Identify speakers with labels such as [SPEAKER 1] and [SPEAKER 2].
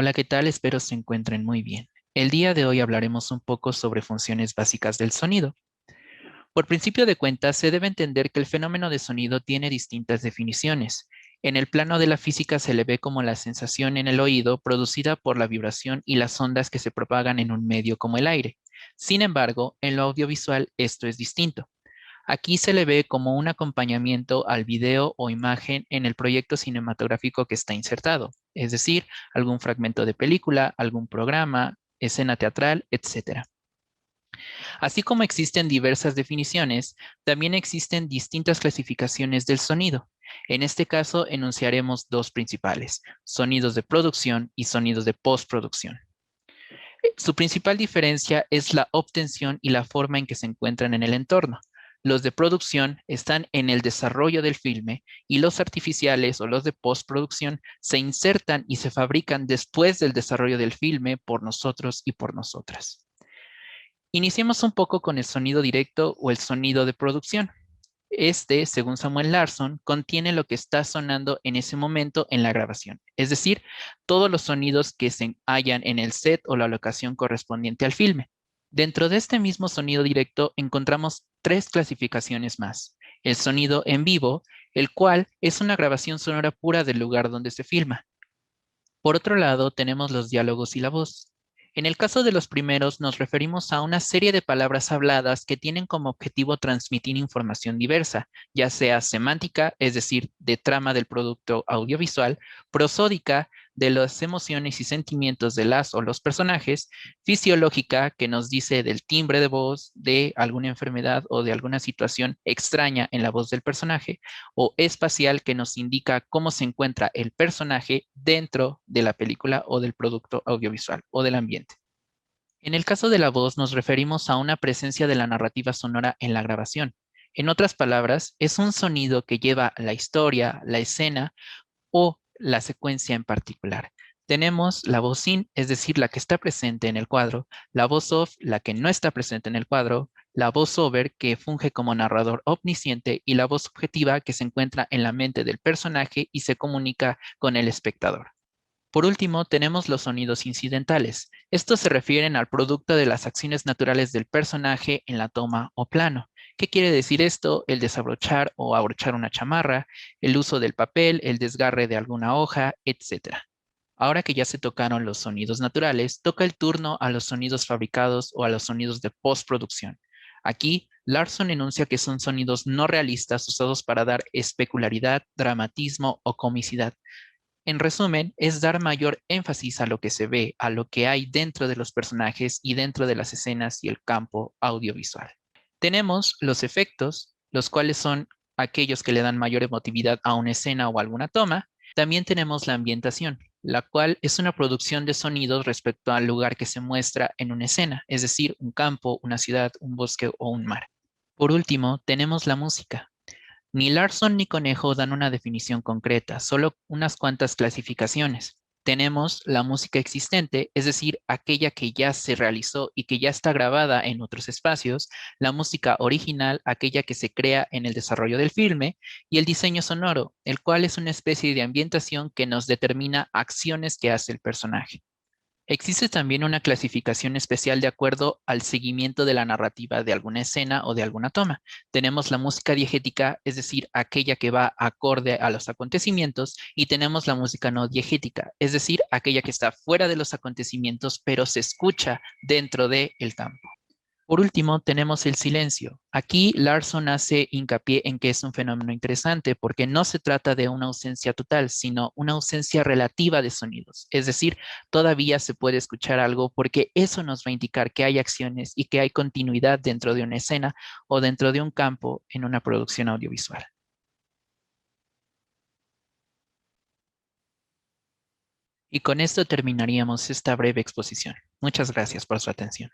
[SPEAKER 1] Hola, ¿qué tal? Espero se encuentren muy bien. El día de hoy hablaremos un poco sobre funciones básicas del sonido. Por principio de cuentas, se debe entender que el fenómeno de sonido tiene distintas definiciones. En el plano de la física se le ve como la sensación en el oído producida por la vibración y las ondas que se propagan en un medio como el aire. Sin embargo, en lo audiovisual esto es distinto. Aquí se le ve como un acompañamiento al video o imagen en el proyecto cinematográfico que está insertado, es decir, algún fragmento de película, algún programa, escena teatral, etc. Así como existen diversas definiciones, también existen distintas clasificaciones del sonido. En este caso, enunciaremos dos principales, sonidos de producción y sonidos de postproducción. Su principal diferencia es la obtención y la forma en que se encuentran en el entorno. Los de producción están en el desarrollo del filme y los artificiales o los de postproducción se insertan y se fabrican después del desarrollo del filme por nosotros y por nosotras. Iniciemos un poco con el sonido directo o el sonido de producción. Este, según Samuel Larson, contiene lo que está sonando en ese momento en la grabación, es decir, todos los sonidos que se hallan en el set o la locación correspondiente al filme. Dentro de este mismo sonido directo encontramos tres clasificaciones más. El sonido en vivo, el cual es una grabación sonora pura del lugar donde se filma. Por otro lado, tenemos los diálogos y la voz. En el caso de los primeros, nos referimos a una serie de palabras habladas que tienen como objetivo transmitir información diversa, ya sea semántica, es decir, de trama del producto audiovisual, prosódica, de las emociones y sentimientos de las o los personajes, fisiológica, que nos dice del timbre de voz, de alguna enfermedad o de alguna situación extraña en la voz del personaje, o espacial, que nos indica cómo se encuentra el personaje dentro de la película o del producto audiovisual o del ambiente. En el caso de la voz nos referimos a una presencia de la narrativa sonora en la grabación. En otras palabras, es un sonido que lleva la historia, la escena o la secuencia en particular. Tenemos la voz in, es decir, la que está presente en el cuadro, la voz off, la que no está presente en el cuadro, la voz over, que funge como narrador omnisciente, y la voz subjetiva, que se encuentra en la mente del personaje y se comunica con el espectador. Por último, tenemos los sonidos incidentales. Estos se refieren al producto de las acciones naturales del personaje en la toma o plano. ¿Qué quiere decir esto? El desabrochar o abrochar una chamarra, el uso del papel, el desgarre de alguna hoja, etc. Ahora que ya se tocaron los sonidos naturales, toca el turno a los sonidos fabricados o a los sonidos de postproducción. Aquí, Larson enuncia que son sonidos no realistas usados para dar especularidad, dramatismo o comicidad. En resumen, es dar mayor énfasis a lo que se ve, a lo que hay dentro de los personajes y dentro de las escenas y el campo audiovisual. Tenemos los efectos, los cuales son aquellos que le dan mayor emotividad a una escena o alguna toma. También tenemos la ambientación, la cual es una producción de sonidos respecto al lugar que se muestra en una escena, es decir, un campo, una ciudad, un bosque o un mar. Por último, tenemos la música. Ni Larson ni Conejo dan una definición concreta, solo unas cuantas clasificaciones. Tenemos la música existente, es decir, aquella que ya se realizó y que ya está grabada en otros espacios, la música original, aquella que se crea en el desarrollo del filme, y el diseño sonoro, el cual es una especie de ambientación que nos determina acciones que hace el personaje. Existe también una clasificación especial de acuerdo al seguimiento de la narrativa de alguna escena o de alguna toma. Tenemos la música diegética, es decir, aquella que va acorde a los acontecimientos, y tenemos la música no diegética, es decir, aquella que está fuera de los acontecimientos, pero se escucha dentro del campo. Por último, tenemos el silencio. Aquí Larson hace hincapié en que es un fenómeno interesante porque no se trata de una ausencia total, sino una ausencia relativa de sonidos. Es decir, todavía se puede escuchar algo porque eso nos va a indicar que hay acciones y que hay continuidad dentro de una escena o dentro de un campo en una producción audiovisual. Y con esto terminaríamos esta breve exposición. Muchas gracias por su atención.